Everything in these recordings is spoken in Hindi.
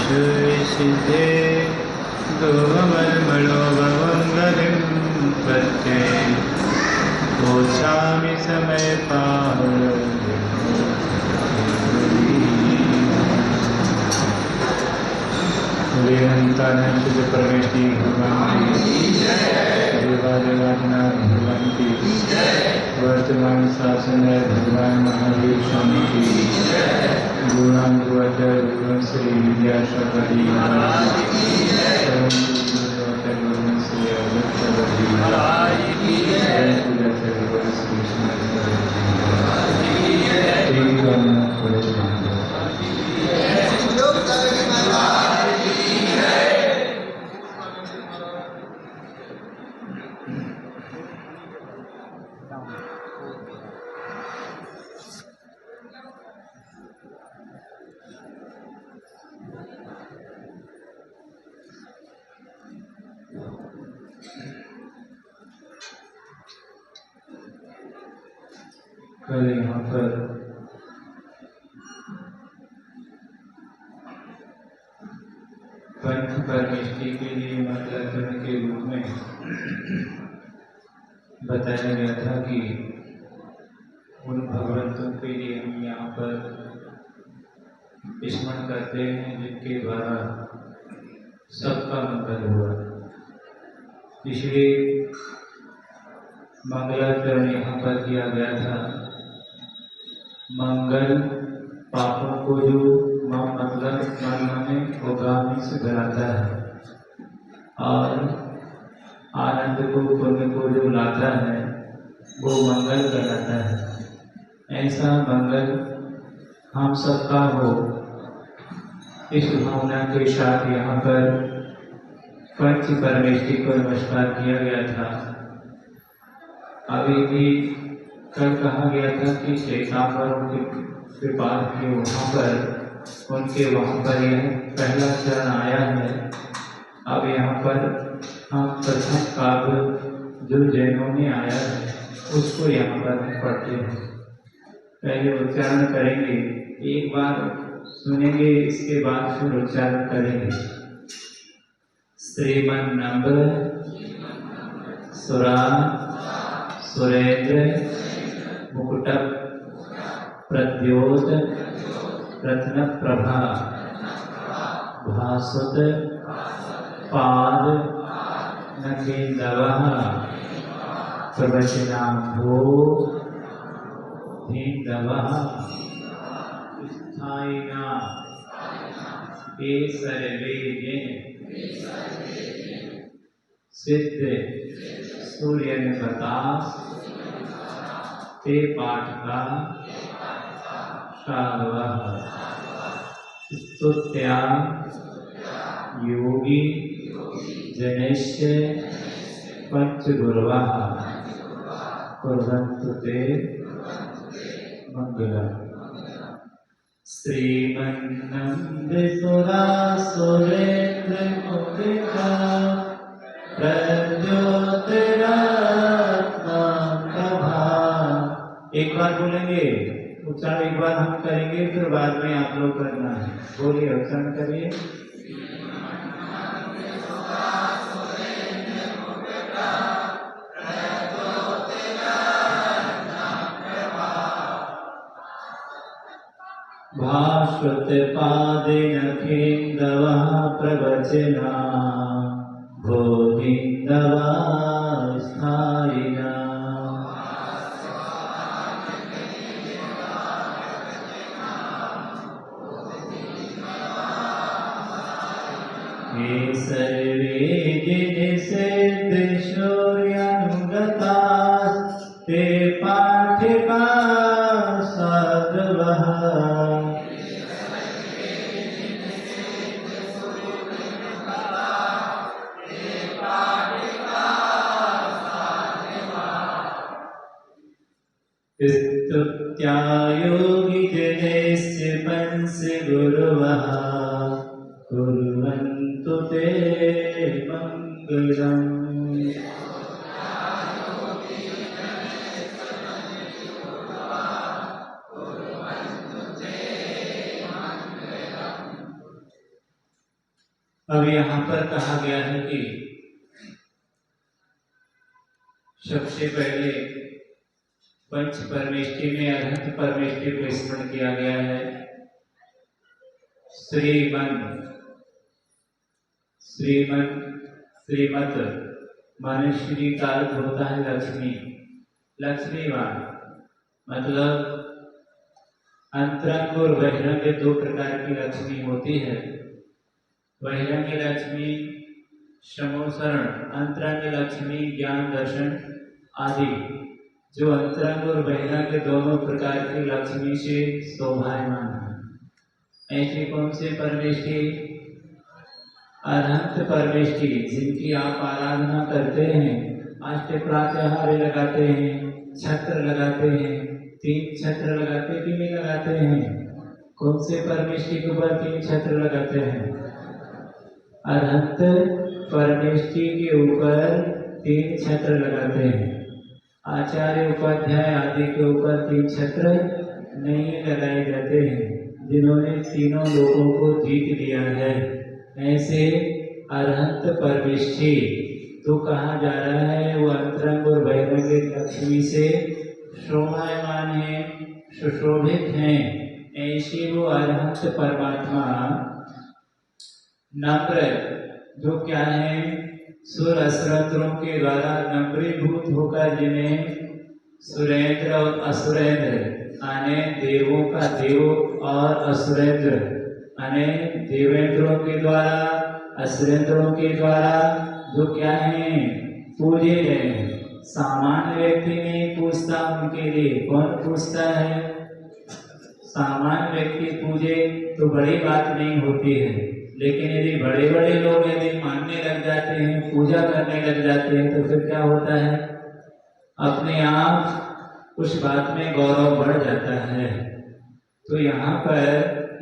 सिद्धे दोमर्मणो भवङ्गलिं प्रत्ये गोच्छामि समय पार वेदांतानंद परमेश्वरी भगवान की देवादिनाथ भगवान की वर्तमान शासन भगवान महावीर स्वामी की गुणाचार्य भगवान श्री विद्यासागर महाराज भगवान श्री अवधूत महाराज भगवान श्री कल यहाँ पर पंच परमेष्टि के लिए मंगलाचरण के रूप में बताया गया था कि उन भगवंतों के लिए हम यहाँ पर स्मरण करते हैं जिनके द्वारा सबका मंगल हुआ। इसलिए मंगलाचरण यहाँ पर किया गया था। मंगल पापों को जो मतलब मन में उगामी से भराता है और आनंद को पुण्य को जो लाता है वो मंगल कहलाता है। ऐसा मंगल हम सबका हो, इस भावना के साथ यहाँ पर पंच परमेष्टि को नमस्कार किया गया था। अभी भी कल कहा गया था कि श्वेतांबरों के पास के वहाँ पर उनके वहाँ पर यह पहला चरण आया है। अब यहाँ पर हम प्रथम काव्य जो जैनों में आया है उसको यहाँ पर पढ़ते हैं। पहले उच्चारण करेंगे, एक बार सुनेंगे, इसके बाद फिर उच्चारण करेंगे। श्रीमन्नम्र सुरा सुरेंद्र मुकुट प्रद्योत रत्न प्रभा भासुत पाद नकेंदवः प्रवचनाम्भो धीन्दवः स्थायिना ये सर्वे सिद्ध सूर्यन्वता ते पाठका शाल्वः स्तुत्या योगी जनश्च पंचगुरवः कुर्वन्तु ते मंगलम्। श्रीमन्नंदसुरासुरेन्द्र मुदिता प्रद्योतिरत्नप्रभा। एक बार बोलेंगे, उच्चारण एक बार हम करेंगे, फिर बाद में आप लोग करना है। बोलिए, उच्चारण करिए। भास्वत पादेनखेन्दवः प्रवचना बोधिन्दवः स्थायिना ये सर्वे जिनसिद्ध शौर्यानुगता ते पाठिका साधवः स्तुत्या योगी जनस्य पंचगुरवः कुर्वन्तु ते मंगलम्। अब यहाँ पर कहा गया है कि सबसे पहले पंच परमेष्टि में अरहत परमेष्टि को स्मरण किया गया है। श्रीमत माने श्री का अर्थ होता है लक्ष्मी, लक्ष्मीवान मतलब अंतरंग और बहिरंग दो प्रकार की लक्ष्मी होती है। बहिरंग लक्ष्मी समोसरण, अंतरंग लक्ष्मी ज्ञान दर्शन आदि। जो अंतरंग और बहिरंग दोनों प्रकार की लक्ष्मी से शोभायमान है। ऐसे कौन से परमेष्टि? अरहंत परमेष्टि, जिनकी आप आराधना करते हैं, अष्ट प्रातःहार लगाते हैं, छत्र लगाते हैं। 3 छत्र लगाते कि नहीं लगाते हैं? कौन से परमेष्टि के ऊपर 3 छत्र लगाते हैं? अरहंत परमेष्टि के ऊपर 3 छत्र लगाते हैं। आचार्य उपाध्याय आदि के ऊपर 3 छत्र नहीं लगाए जाते हैं, जिन्होंने तीनों लोगों को जीत लिया है। ऐसे अरहंत परमेष्टि तो कहा जा रहा है वो अंतरंग और बहिरंग लक्ष्मी से शोभायमान है, सुशोभित हैं। ऐसे वो अरहंत परमात्मा नम्र, जो क्या है, सुर असुरेंद्रों के द्वारा नम्रीभूत होकर, जिन्हें सुरेंद्र और असुरेंद्र माने देवों का देव और असुरेंद्र माने देवेंद्रों के द्वारा, असुरेंद्रों के द्वारा जो क्या है पूजे गए। सामान्य व्यक्ति नहीं पूछता उनके लिए, कौन पूछता है? सामान्य व्यक्ति पूजे तो बड़ी बात नहीं होती है, लेकिन यदि बड़े बड़े लोग यदि मानने लग जाते हैं, पूजा करने लग जाते हैं, तो फिर क्या होता है? अपने आप उस बात में गौरव बढ़ जाता है। तो यहाँ पर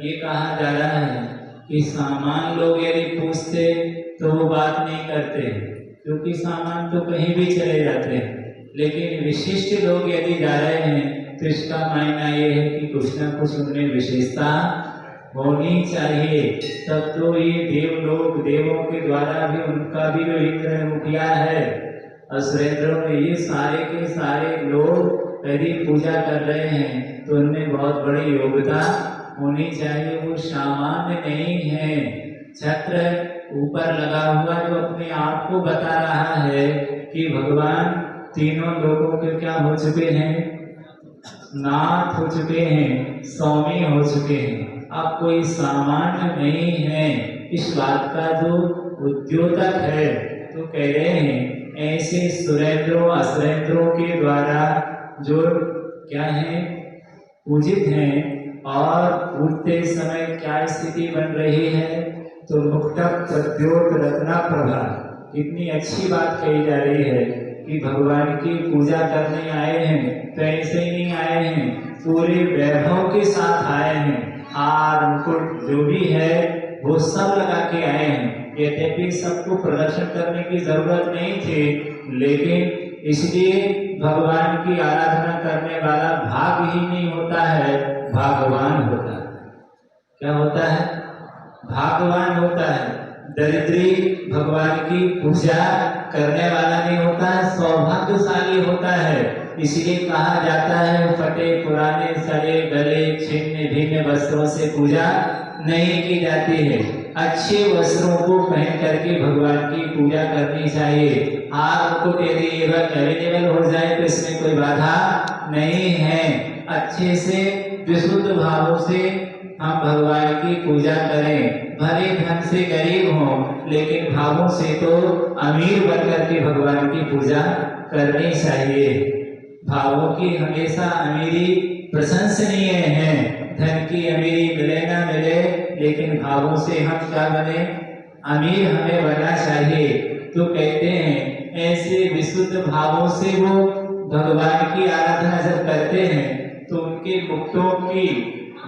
ये कहा जा रहा है कि सामान्य लोग यदि पूछते तो वो बात नहीं करते, क्योंकि सामान तो कहीं भी चले जाते हैं। लेकिन विशिष्ट लोग यदि जा रहे हैं तो इसका मायना ये है कि कुछ ना कुछ उनमें विशेषता होनी चाहिए। तब तो ये देवलोक, देवों के द्वारा भी उनका भी जो इंद्र है वो किया है, असुरेंद्रों में, ये सारे के सारे लोग यदि पूजा कर रहे हैं तो उनमें बहुत बड़ी योग्यता होनी चाहिए। वो सामान्य नहीं है। छत्र ऊपर लगा हुआ जो अपने आप को बता रहा है कि भगवान तीनों लोगों के क्या हो चुके हैं? नाथ हो चुके हैं, स्वामी हो चुके हैं। अब कोई सामान्य नहीं है। इस बात का जो उद्योतक है तो कह रहे हैं ऐसे सुरेंद्रों असुरेंद्रों के द्वारा जो क्या है पूजित हैं। और पूजते समय क्या स्थिति बन रही है? तो मुक्तक प्रद्योत रत्ना प्रभा, कितनी अच्छी बात कही जा रही है कि भगवान की पूजा करने आए हैं तो ऐसे ही नहीं आए हैं, पूरे वैभव के साथ आए हैं। हार मुकुट जो भी है वो सब लगा के आए हैं। यद्यपि सबको प्रदर्शन करने की जरूरत नहीं थी, लेकिन इसलिए भगवान की आराधना करने वाला भागहीन होता है, भागवान होता है। क्या होता है? भागवान होता है। दरिद्री भगवान की पूजा करने वाला नहीं होता है, सौभाग्यशाली होता है। इसलिए कहा जाता है फटे पुराने सड़े गले छिन्न भिन्न वस्त्रों से पूजा नहीं की जाती है। अच्छे वस्त्रों को पहन करके भगवान की पूजा करनी चाहिए। आपको यदि अवेलेबल हो जाए तो इसमें कोई बाधा नहीं है। अच्छे से विशुद्ध भावों से हम भगवान की पूजा करें। भले धन से गरीब हो, लेकिन भावों से तो अमीर बनकर के भगवान की पूजा करनी चाहिए। भावों की हमेशा अमीरी प्रशंसनीय है। धन की अमीरी मिले ना मिले, लेकिन भावों से हम क्या बने? अमीर हमें बनना चाहिए। तो कहते हैं ऐसे विशुद्ध भावों से वो भगवान की आराधना जब करते हैं तो उनके मुक्तों की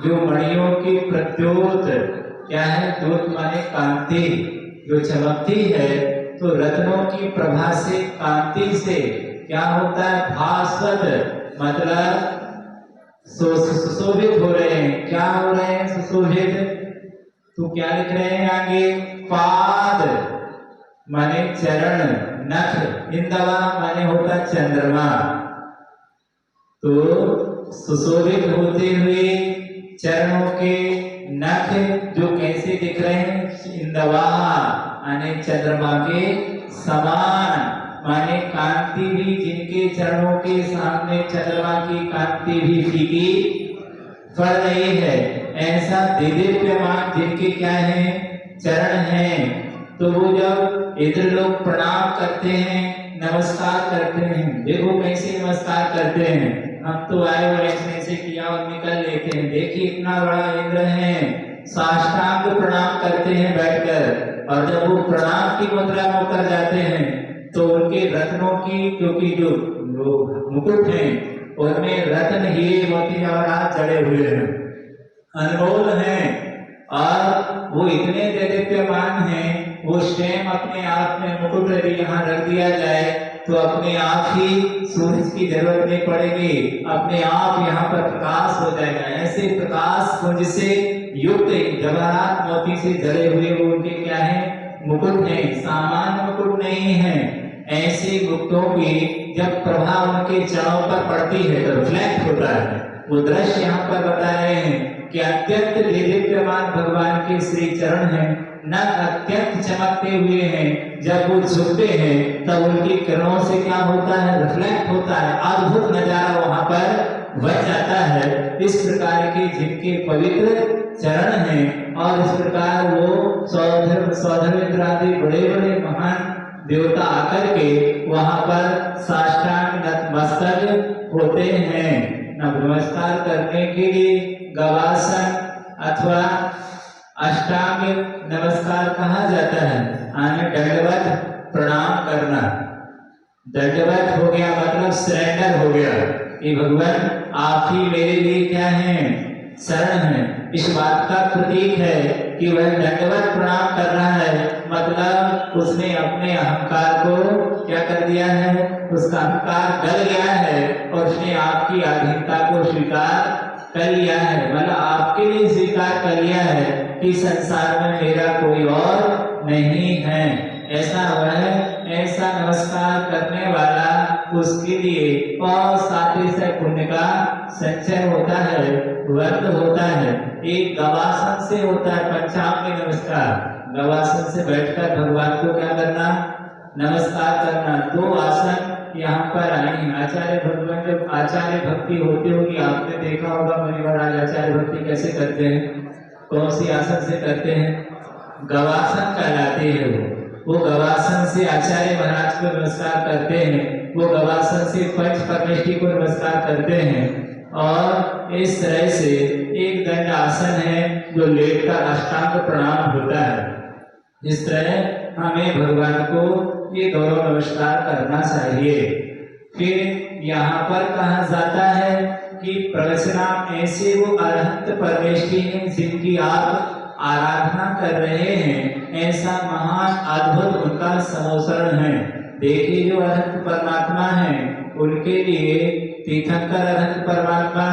जो मणियों की प्रत्योत क्या है? द्योत माने कांति जो चमकती है, तो रत्नों की प्रभा से, कांति से क्या होता है? भास्वत मतलब सुशोभित हो रहे हैं। क्या हो रहे हैं? सुशोभित। तो क्या लिख रहे हैं आगे? पाद माने चरण, नख इंदवा माने होता चंद्रमा। तो सुशोभित होते हुए चरणों के नख जो कैसे दिख रहे हैं? इंदवा माने चंद्रमा के समान, माने कांति भी जिनके चरणों के सामने चंद्रमा की कांति भी फीकी पड़ रही है, ऐसा दिव्यमान जिनके क्या है? चरण हैं। तो वो जब इधर लोग प्रणाम करते हैं, नमस्कार करते हैं, देखो कैसे नमस्कार करते हैं। हम तो आए और ऐसे किया और निकल लेते हैं। देखिए इतना बड़ा इंद्र है, साष्टांग प्रणाम करते हैं बैठकर, और जब वो प्रणाम की मुद्रा में उतर जाते हैं तो उनके रत्नों की, क्योंकि जो मुकुट हैं उनमें रत्न हीरे मोती जवाहरात जड़े हुए हैं, अनमोल हैं, और वो इतने देदीप्यमान हैं, वो स्वयं अपने आप में मुकुट यदि यहाँ रख दिया जाए तो अपने आप ही सूरज की जरूरत नहीं पड़ेगी, अपने आप यहाँ पर प्रकाश हो जाएगा। ऐसे प्रकाश पुंज से युक्त जवाहरात मोती से जड़े हुए वो उनके क्या है? मुकुट है, सामान्य मुकुट नहीं है। ऐसे मुक्तों की जब प्रभाव उनके चरणों पर पड़ती है तो रिफ्लेक्ट होता है। वो दृश्य यहाँ पर बता रहे हैं कि अत्यंत देदीप्यमान भगवान के श्री चरण हैं, नख अत्यंत चमकते हुए हैं। जब वो झुकते हैं तब उनकी किरणों से क्या होता है? रिफ्लेक्ट होता है, अद्भुत नजारा वहां पर बच जाता है। इस प्रकार के जिनके पवित्र चरण हैं, और इस प्रकार वो सौधर्मित्र आदि बड़े बड़े महान देवता आकर के वहां पर साष्टांग नतमस्तक होते हैं। नमस्कार करने के लिए गवासन अथवा अष्टांग नमस्कार कहा जाता है। आने दंडवत प्रणाम करना, दंडवत हो गया मतलब सरेंडर हो गया कि भगवान आप ही मेरे लिए क्या हैं? शरण है। इस बात का प्रतीक है कि वह दंडवत प्रणाम कर रहा है, मतलब उसने अपने अहंकार को क्या कर दिया है? उसका अहंकार गल गया है और उसने आपकी अधीनता को स्वीकार कर लिया है, मतलब आपके लिए स्वीकार कर लिया है कि संसार में मेरा कोई और नहीं है। ऐसा वह ऐसा नमस्कार करने वाला उसके लिए और साथ ही साथ पुण्य का संचय होता है, व्रत होता है। एक गवासन से होता है पंचांग नमस्कार, गवासन से बैठकर भगवान को क्या करना? नमस्कार करना। दो आसन यहाँ पर आए हैं। आचार्य भगवान जब आचार्य भक्ति होती होगी, आपने देखा होगा मुनि महाराज आचार्य भक्ति कैसे करते हैं, कौन सी आसन से करते हैं? गवासन कहलाते हैं। वो गवासन से आचार्य महाराज को नमस्कार करते हैं, वो गवासन से पंच परमेष्ठी को नमस्कार करते हैं। और इस तरह से एक दंड आसन है जो लेटकर अष्टांग प्रणाम होता है। इस तरह हमें भगवान को ये गौरव नमस्कार करना चाहिए। फिर यहाँ पर कहा जाता है कि प्रवचना ऐसे वो अरहंत परमेष्ठी हैं जिनकी आप आराधना कर रहे हैं, ऐसा महान अद्भुत उनका समोसरण है। देखिए जो अरहंत परमात्मा है उनके लिए तीर्थंकर अरहंत परमात्मा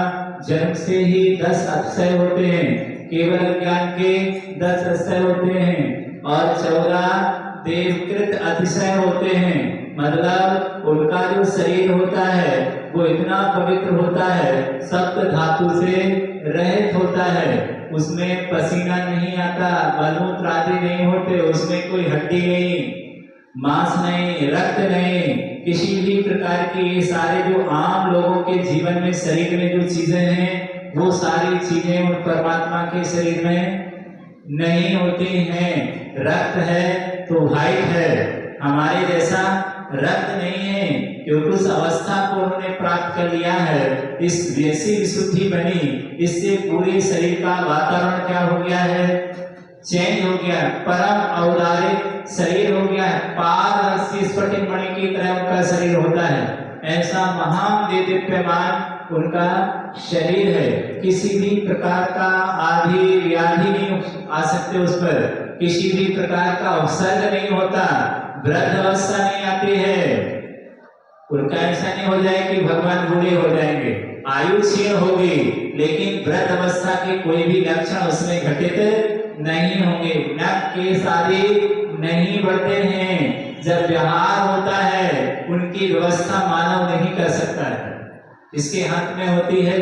जन्म से ही 10 अतिशय होते हैं, केवल ज्ञान के 10 अतिशय होते हैं, और 14 देवकृत अतिशय होते हैं। मतलब उनका जो शरीर होता है वो इतना पवित्र होता है, सप्त धातु से रहित होता है, उसमें पसीना नहीं आता, मलमूत्र आदि नहीं होते, उसमें कोई हड्डी नहीं, मांस नहीं, रक्त नहीं, किसी भी प्रकार की ये सारे जो आम लोगों के जीवन में शरीर में जो चीजें हैं वो सारी चीजें उन परमात्मा के शरीर में नहीं होती हैं। रक्त है तो व्हाइट है, हमारे जैसा रक्त नहीं है, क्योंकि उस अवस्था को उन्होंने प्राप्त कर लिया है। इस वैसी विशुद्धि बनी, इससे पूरे शरीर का वातावरण क्या हो गया है? चेंज हो गया, परम औदारिक शरीर हो गया है, पारदर्शी स्फटिक मणि की तरह उनका शरीर होता है। ऐसा महान देदीप्यमान उनका शरीर है, किसी भी प्रकार का आदि व्याधि नहीं आ सकते उस पर, किसी भी प्रकार का उपसर्ग नहीं होता, वृद्ध अवस्था नहीं आती है। उनका ऐसा नहीं हो जाए कि भगवान बूढ़े हो जाएंगे, आयु क्षीण होगी, लेकिन वृद्ध अवस्था के कोई भी लक्षण उसमें घटित नहीं होंगे, नख के शादी नहीं बढ़ते हैं। जब व्यवहार होता है उनकी व्यवस्था मानव नहीं कर सकता है। इसके हाथ में होती है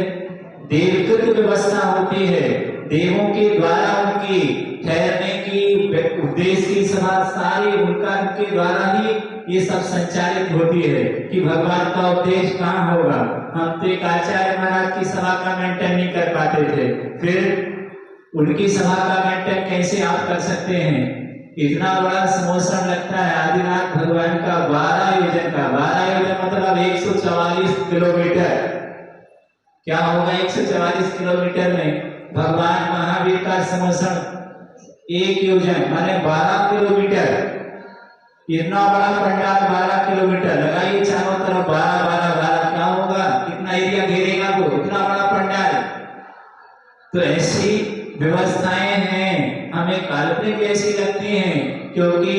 देवकृत व्यवस्था होती है, देवों के द्वारा उनकी ठहरने की, उपदेश की सभा सारी उनके द्वारा ही ये सब संचालित होती है कि भगवान का उपदेश कहाँ होगा। हम तो एक आचार्य महाराज की सभा का मेंटेन नहीं कर पाते थे, फिर उनकी सभा का मेंटेन कैसे आप कर सकते हैं। इतना बड़ा समोसन लगता है आदिनाथ भगवान का 12 योजन का, 12 योजन मतलब 144 किलोमीटर। क्या होगा 144 किलोमीटर में? भगवान महावीर का समोसन 1 योजन माने 12 किलोमीटर। इतना बड़ा पंडाल 12 किलोमीटर, लगाइए चारों तरफ 12 12 12, क्या होगा, कितना एरिया घेरेगा वो, इतना बड़ा पंडाल। तो ऐसी व्यवस्थाएं हैं, हमें काल्पनिक ऐसी लगती हैं क्योंकि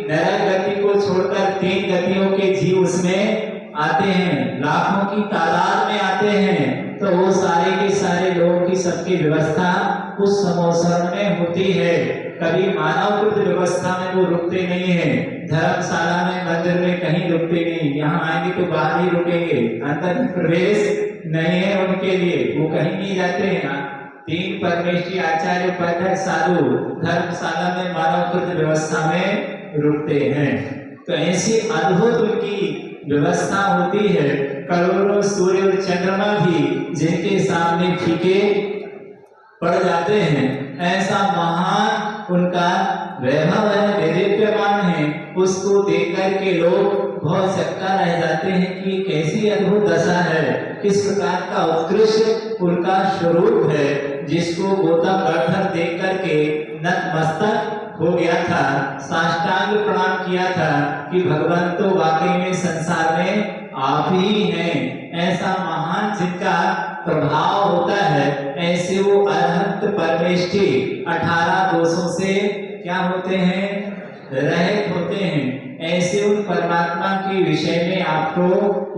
नरक गति को छोड़कर 3 गतियों के जीव उसमें आते हैं, लाखों की तादाद में आते हैं। तो वो सारे के सारे लोगों की सबकी व्यवस्था उस समोसन में होती है। कभी मानवकृत व्यवस्था में वो रुकते नहीं है, धर्मशाला में मंदिर में कहीं रुकते नहीं, यहाँ आएंगे तो बाहर ही रुकेंगे, अंदर प्रवेश नहीं है उनके लिए, वो कहीं नहीं जाते हैं। 3 परमेष्ठी आचार्य उपाध्याय साधु धर्मशाला में मानवकृत व्यवस्था में रुकते हैं। तो ऐसी अद्भुत उनकी व्यवस्था होती है। करोड़ों सूर्य और चंद्रमा भी जिनके सामने फीके पड़ जाते हैं, ऐसा महान उनका वैभव है, दिव्यमान है। उसको देख कर के लोग बहुत चक्का रह जाते हैं कि कैसी अद्भुत दशा है, किस प्रकार का उत्कृष्ट उनका स्वरूप है, जिसको गौतम गणधर देख करके नतमस्तक हो गया था, साष्टांग प्रणाम किया था कि भगवान तो वाकई में संसार में आप ही हैं। ऐसा महान जिनका प्रभाव होता है, ऐसे वो अरहंत परमेष्ठी 18 दोषों से क्या होते हैं, रहित होते हैं। ऐसे उन परमात्मा के विषय में आपको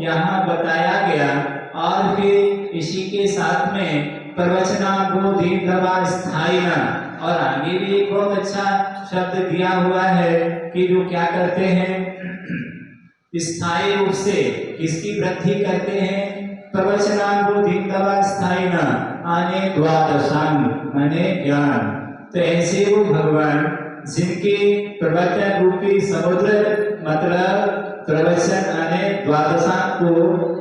यहाँ बताया गया। और फिर इसी के साथ में प्रवचनागो दीर्घवा स्थायिना, और आगे भी एक बहुत अच्छा शब्द दिया हुआ है कि जो क्या करते हैं, स्थायी रूप से किसकी वृद्धि करते हैं। प्रवचनागो दीर्घवा स्थायिना आने द्वादशांग माने ज्ञान। तो ऐसे वो भगवान जिनके प्रवचन रूपी समुद्र मतलब प्रवचन आने द्वादशांग को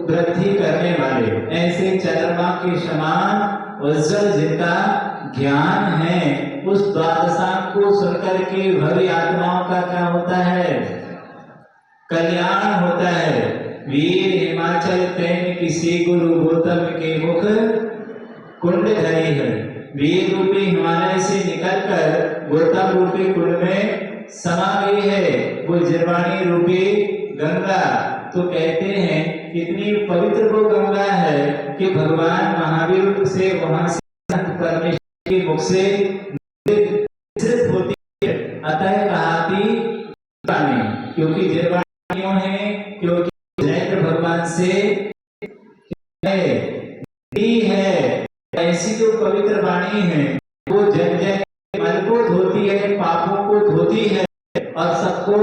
वृद्धि करने वाले, ऐसे चंद्रमा के समान उज्जवल जिनका ज्ञान है, उस द्वादशांग को सुनकर के भव्य आत्माओं का क्या होता है, कल्याण होता है। वीर हिमाचल तैन किसी गुरु गौतम के मुख कुंड धरी है। वीर रूपी हिमालय से निकलकर गौतम रूपी कुंड में समा गई है वो जिरवाणी रूपी गंगा। तो कहते हैं इतनी पवित्र वो गंगा है कि भगवान महावीर से वहां से परमेश्वर के मुख से होती है। अतः कहाती क्योंकि जिरवाणी क्यों है, क्योंकि जैन भगवान से है। ऐसी जो पवित्र वाणी है वो जन जन मन को धोती है, पापों को धोती है और सबको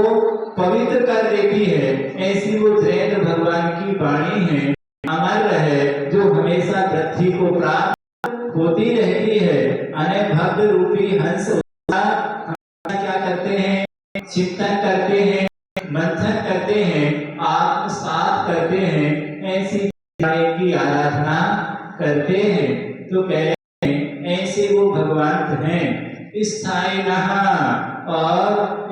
पवित्र कर देती है। ऐसी वो जैन भगवान की वाणी है, अमर है, जो हमेशा वृद्धि को प्राप्त होती रहती है। अनेक भक्त रूपी हंस क्या करते हैं, चिंतन करते हैं, मंथन करते हैं, आत्मसात करते हैं, ऐसी की आराधना करते हैं। तो कह रहे हैं ऐसे वो भगवान हैं स्थायी और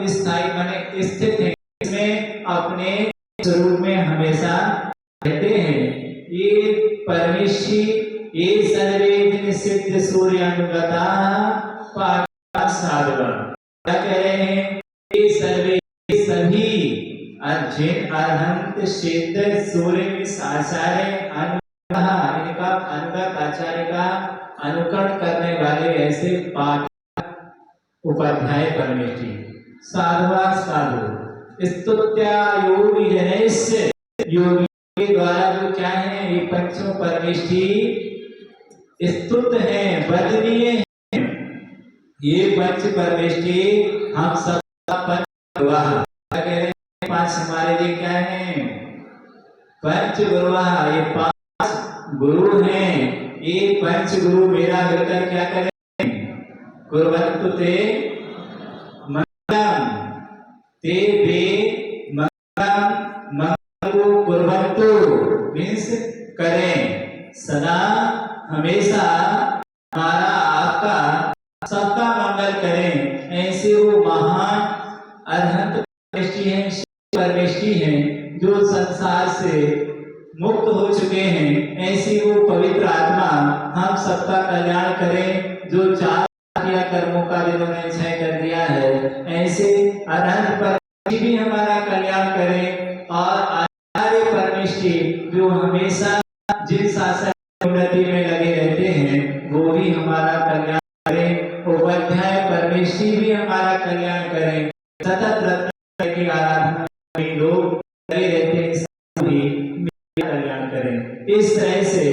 स्थायी माने स्थित है, इसमें अपने स्वरूप में हमेशा रहते हैं। ये परमेशी ये सर्वे दिन सिद्ध सूर्यानुगता पाठ साधवा। क्या कह रहे हैं, ये सर्वे सभी जिन अरहंत सिद्ध सूर्य के आचार्य इनका अनुगत आचार्य का अनुकरण करने वाले ऐसे पाठ उपाध्याय परमेष्ठी साधवा साधु स्तुत्या योगी जनैस्य, योगी के द्वारा जो क्या है ये पंचों परमेष्ठी स्तुत है, वंदनीय है, ये पंच परमेष्टि हम सबका पंच गुरुवाह क्या कह रहे हैं? पांच हमारे लिए क्या है? पंच गुरुवाह। ये पांच गुरु हैं। ये पंच गुरु मेरा मिलकर क्या करें? कुर्वन्तु ते मंगलम। ते वे मंगलम, मंगल को कुर्वन्तु मीन्स करें। सदा हमेशा हमारा आपका सबका मंगल करें। ऐसे वो महान अरहंत परमेष्टि हैं, परमेष्टि हैं जो संसार से मुक्त हो चुके हैं। ऐसी वो पवित्र आत्मा हम सबका कल्याण करें। जो चार किया कर्मों का जिन्होंने क्षय कर दिया है, ऐसे अरहंत परमेष्टि भी हमारा कल्याण करें। और आचार्य परमेष्टि जो हमेशा जिन शासन उन्नति में लगे रहते हैं, वो भी हमारा कल्याण करें। उपाध्याय परमेष्टि भी हमारा कल्याण करें। सतत रत्न की आराधना में लोग लगे रहते हैं, कल्याण करें। इस तरह से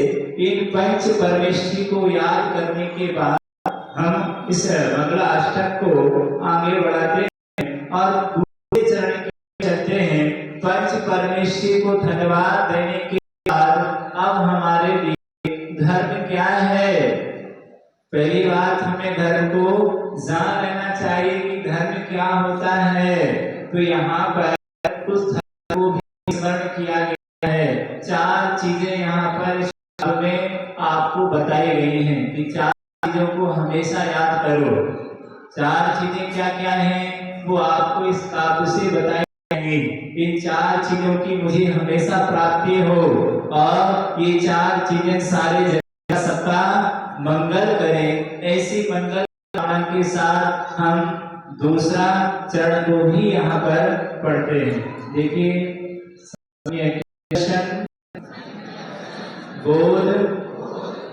इन पंच परमेष्टि को याद करने के बाद हम इस मंगला अष्टक को आगे बढ़ाते हैं और दूसरे चरण के चलते हैं। पंच परमेष्टि को धन्यवाद देने के बाद अब हमारे लिए धर्म क्या है? पहली बात, हमें धर्म को जान लेना चाहिए कि धर्म क्या होता है। तो यहाँ पर उस धर्म को भी स्मरण किया गया है। चार चीजें यहाँ पर में आपको बताई गई हैं कि चार चीजों को हमेशा याद करो। चार चीजें क्या क्या हैं वो आपको इस काव्य से बताई जाएंगी। इन चार चीजों की मुझे हमेशा प्राप्ति हो और ये चार चीजें सारे जगत सबका मंगल करें। ऐसी मंगल कामना के साथ हम दूसरा चरण को भी यहाँ पर पढ़ते हैं। देखिए, बोध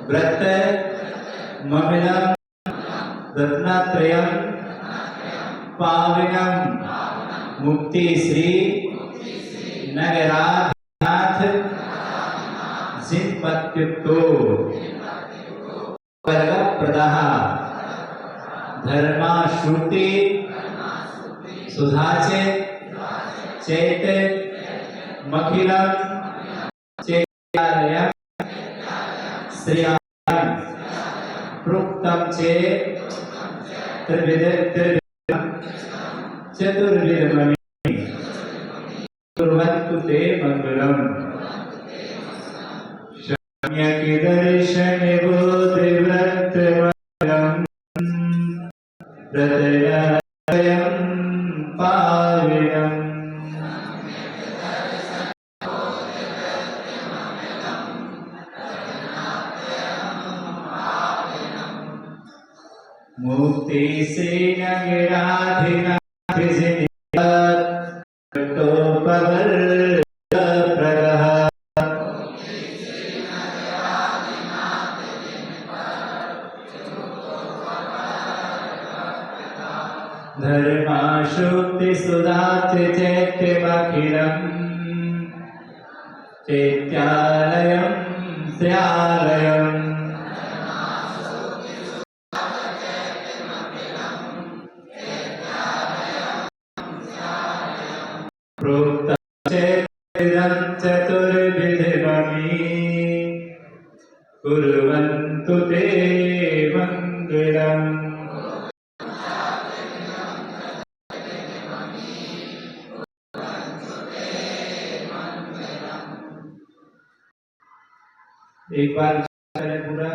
व्रत ममिलम रत्नात्रयम पावनम मुक्ति श्री नगराधिनाथ जिनपत्युक्तो वर्ग प्रदाह धर्मा श्रुति सुधाचे चैत मखिलम चैत्यालयम श्रियम प्रोक्तम चेत् चतुर्विधमणि कुर्वन्तु ते मंगलम। सम्यक् दर्शन बोधिव्रतमलम हृदयं पाविनम्। मुक्ति से नगराधिनाथ जिनपत्युक्तो वर्ग प्रदाह धर्मा शुक्ति सुधाच चैत्यमखिलम् चैत्यालयं श्रियालयम् प्रोक्तं चतुर्विधमणि कुर्वन्तु ते मंगलम्। एक बार पूरा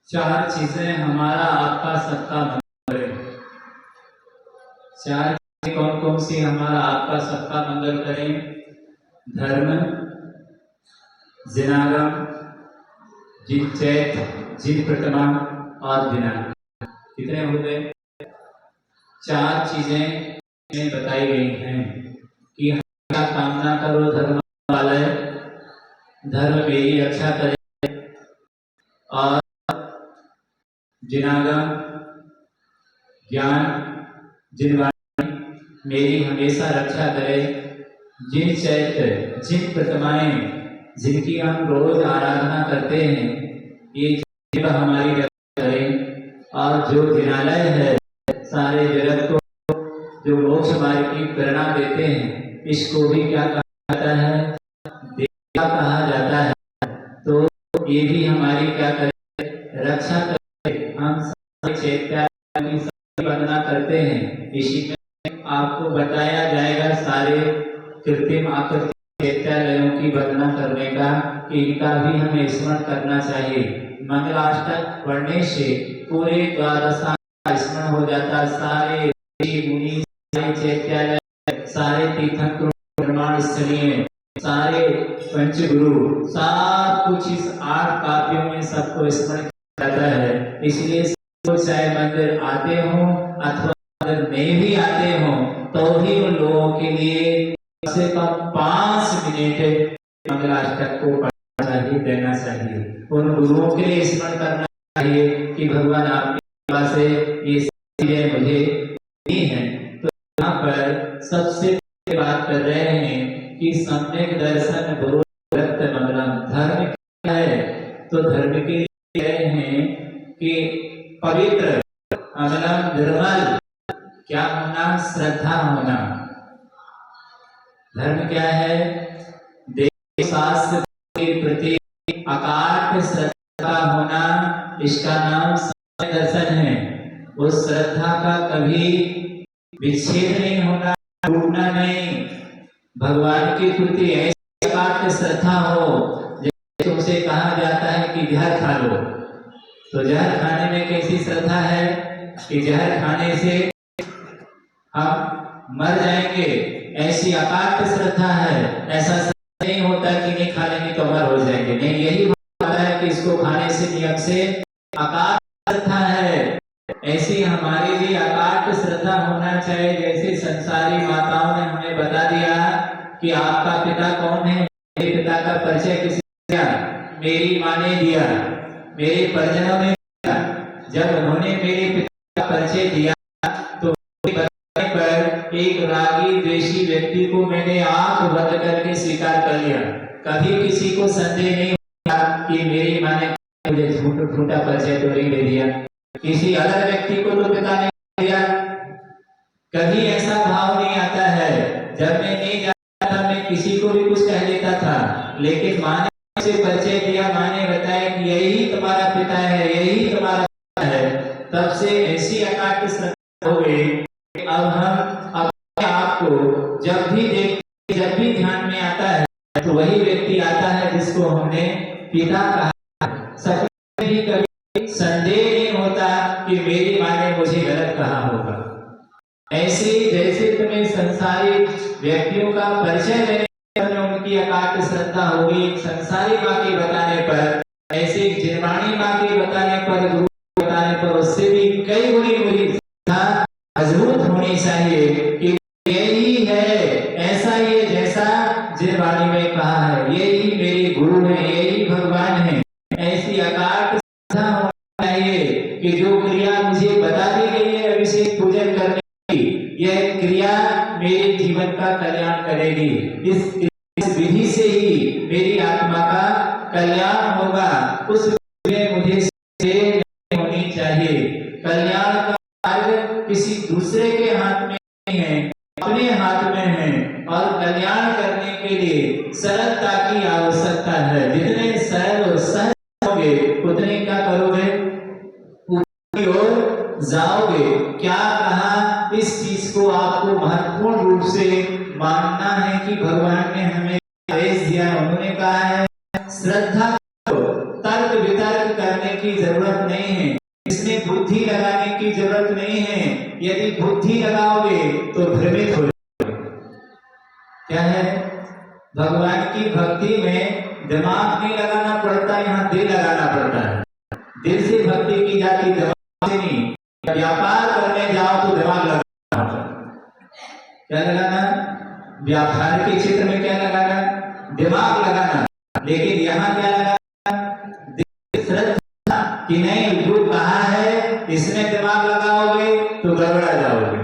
चार चीजें हमारा आपका सबका मंगल करें। चार कौन कौन सी हमारा आपका सबका मंगल करें। धर्म, जिनागम, जिन चैत, जिन प्रथमा और दिनांक, कितने हो गए? 4 चीजें बताई गई हैं कि क्या कामना करो धर्म वाले, धर्म मेरी रक्षा करे, और जिनागम ज्ञान जिनवाणी मेरी हमेशा रक्षा करे, जिन चैत्र जिन प्रतिमाएं जिनकी हम रोज आराधना करते हैं ये जीव हमारी रक्षा करें, और जो जिनालय है सारे जगत को जो मोक्ष मार्ग की प्रेरणा देते हैं इसको भी क्या कहा जाता है? देवता कहा जाता है। तो ये भी हमारी क्या करे? रक्षा करे। हम सारे चैत्य की वंदना करते हैं। इसी में आपको बताया जाएगा सारे कृत्रिम आकृति चैत्यालयों की वंदना करने का, कि इनका भी हमें स्मरण करना चाहिए। मंगलाष्टक पढ़ने से पूरे द्वादशा स्मरण हो जाता। सारे मुनि, सारे चैत्यालय, सारे तीर्थंकरों, निर्माण स्थलीय, सारे पंचगुरु, सब कुछ इस 8 काव्यों में सबको स्मरण किया जाता है। इसलिए चाहे मंदिर आते हो अथवा मंदिर नहीं भी आते हो तो भी उन लोगों के लिए कम से कम 5 मिनट मंगलाष्टक को पढ़ना चाहिए, देना चाहिए। उन गुरुओं के लिए स्मरण करना चाहिए कि भगवान आपकी कृपा से ये चीजें मुझे दी हैं। तो यहाँ पर सबसे बात कर रहे हैं कि सम्यक दर्शन गुरु रक्त मंगलम। धर्म क्या है? तो धर्म के लिए कह रहे हैं कि पवित्र, अमलम, निर्मल क्या होना? श्रद्धा होना। धर्म क्या है? देव शास्त्र के प्रति अकाट श्रद्धा होना, इसका नाम सम्यक दर्शन है। उस श्रद्धा का कभी विच्छेद नहीं होना, टूटना नहीं। भगवान के प्रति ऐसी अकाट श्रद्धा हो, जैसे तुमसे कहा जाता है कि जहर खा लो, तो जहर खाने में कैसी श्रद्धा है कि जहर खाने से हम मर जाएंगे, ऐसी अकाट श्रद्धा है। ऐसा नहीं होता कि नहीं खा लेंगे तो अमर हो जाएंगे, नहीं, यही होता है कि इसको खाने से नियम से अकाट श्रद्धा है। ऐसी हमारे लिए अकाट श्रद्धा होना चाहिए। जैसे संसारी माताओं ने हमें बता दिया कि आपका पिता कौन है, मेरे पिता का परिचय किसने दिया? मेरी माँ ने दिया, मेरे परिजनों ने दिया। जब उन्होंने मेरे पिता का परिचय दिया तो बताने पर एक रागी द्वेषी व्यक्ति को मैंने आंख बंद करके स्वीकार कर लिया। कभी किसी को संदेह नहीं हुआ कि मेरी माँ ने मुझे झूठा परिचय तो नहीं दे दिया, किसी अलग व्यक्ति को तो पिता ने दिया। कभी ऐसा भाव नहीं आता है। जब मैं नहीं जानता था मैं किसी को भी कुछ कह देता था, लेकिन माँ ने मुझे परिचय दिया, माँ ने बताया कि यही तुम्हारा पिता है, यही तुम्हारा पिता है। तब से ऐसी अकाट श्रद्धा हो गई कि अब हम अपने आप को जब भी देखते, जब भी ध्यान में आता है तो वही व्यक्ति आता है जिसको हमने पिता कहा। सपने भी कभी संदेह नहीं होता कि मेरी माँ ने मुझे गलत कहा होगा। ऐसे जैसे तुम्हें संसारी व्यक्तियों का परिचय देने में उनकी अकाट श्रद्धा होगी संसारी माँ के बताने पर, ऐसे जिनवाणी माँ के बताने पर, गुरु बताने पर उससे भी कई गुणी बुरी श्रद्धा मजबूत होनी चाहिए कि यही है, ऐसा ही है जैसा जिनवाणी में कहा है, यही मेरे गुरु है, यही भगवान है। ऐसी अकाट श्रद्धा होनी चाहिए कि जो क्रिया मुझे बता दी गई है अभिषेक पूजन करने की, यह क्रिया मेरे जीवन का कल्याण करेगी। इस विधि से ही मेरी आत्मा का कल्याण होगा। उस में मुझे देर नहीं होनी चाहिए। कल्याण का मार्ग किसी दूसरे के हाथ में नहीं है, अपने हाथ में है। और कल्याण करने के लिए सरलता की आवश्यकता है। जितने सरल और सहज होगे उतने क्या करोगे? ऊपर की ओर जाओगे। क्या कहा? इस चीज को आपको महत्वपूर्ण रूप से मानना है कि भगवान ने हमें आदेश दिया। उन्होंने कहा है श्रद्धा करो, तर्क वितर्क करने की जरूरत नहीं है, इसमें बुद्धि लगाने की जरूरत नहीं है। हैं, यदि बुद्धि लगाओगे तो भ्रमित हो जाओगे। क्या है? भगवान की भक्ति में दिमाग नहीं लगाना पड़ता, यहाँ दिल लगाना पड़ता है। दिल से भक्ति की जाती, दिमाग से नहीं। व्यापार करने जाओ तो दिमाग लगाना होता है। क्या लगाना? व्यापार के क्षेत्र में क्या लगाना? दिमाग लगाना। लेकिन यहाँ क्या लगाना? दिल, श्रद्धा कि नहीं, जो कहा है इसमें दिमाग लगाओगे तो गड़बड़ा जाओगे।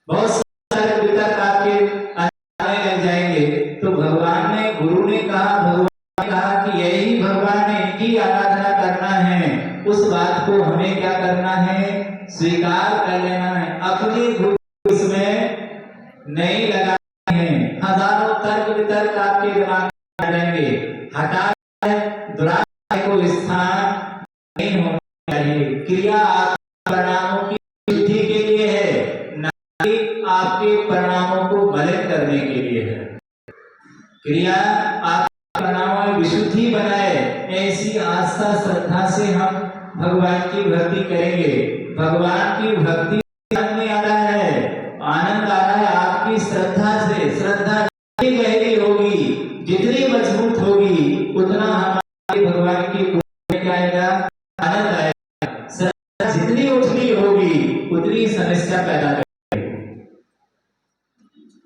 बहुत सारे वितर्क आपके आने लग जाएंगे। तो भगवान ने, गुरु ने कहा, भगवान ने कहा कि यही भगवान ने, इनकी आराधना करना है। उस बात को हमें क्या करना है? स्वीकार कर लेना है। अपनी बुद्धि इसमें नहीं लगानी है। हजारों तर्क वितर्क आपके दिमाग में आ जाएंगे। हटा दुराचार को स्थान नहीं होना चाहिए। क्रिया आपके परिणामों की शुद्धि के लिए है, न कि आपके परिणामों को मलिन करने के लिए है। क्रिया आपके परिणामों में विशुद्धि बनाए, ऐसी आस्था श्रद्धा से हम भगवान की भक्ति करेंगे। भगवान की भक्ति आनंद नहीं आ रहा है, आनंद आ रहा है आपकी श्रद्धा से। श्रद्धा जितनी गहरी होगी, जितनी मजबूत होगी, उतना हमारे भगवान की पूजा में क्या आएगा? आनंद आएगा। श्रद्धा जितनी उथली होगी, उतनी समस्या पैदा करेगी।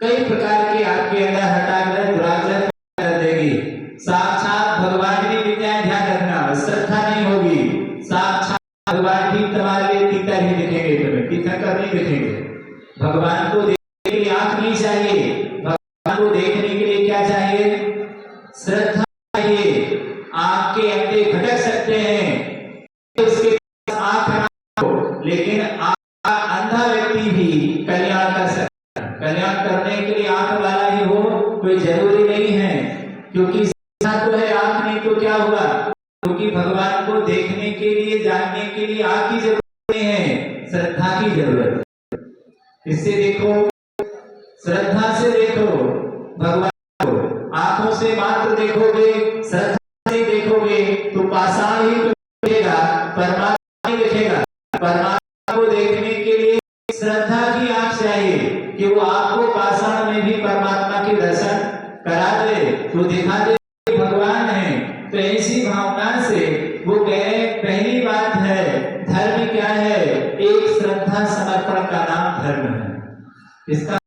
कई प्रकार के आपके अंदर हटाग्रह दुराग्रह कर देगी। साक्षात भगवान की विद्या, ध्यान रखना, श्रद्धा नहीं होगी। साक्षात भगवान भी तुम्हारे लिए तीतर ही दिखेंगे, तुम्हें तीर्थंकर नहीं दिखेंगे। भगवान को देखने के लिए आंख नहीं चाहिए, भगवान को देखने के लिए क्या चाहिए? श्रद्धा चाहिए। आपके अंधे भटक सकते हैं, उसके पास आंख ना हो, लेकिन अंधा व्यक्ति भी कल्याण कर सकता है। कल्याण करने के लिए आंख वाला ही हो कोई जरूरी नहीं है, क्योंकि श्रद्धा तो है, आंख नहीं तो क्या हुआ? क्योंकि भगवान को देखने के लिए, जानने के लिए आंख की जरूरत नहीं है, श्रद्धा की जरूरत है। इससे देखो, श्रद्धा से देखो भगवान को। आंखों से मात्र देखोगे, श्रद्धा से देखोगे तो पाषाण ही दिखेगा, परमात्मा नहीं दिखेगा। परमात्मा को देखने के लिए श्रद्धा की आंख चाहिए कि वो आपको पाषाण में भी परमात्मा के दर्शन करा दे, तो दिखा दे भगवान है। तो ऐसी भावना से वो कह रहे, पहली बात है धर्म क्या है? एक श्रद्धा समर्पण का नाम धर्म है। इसका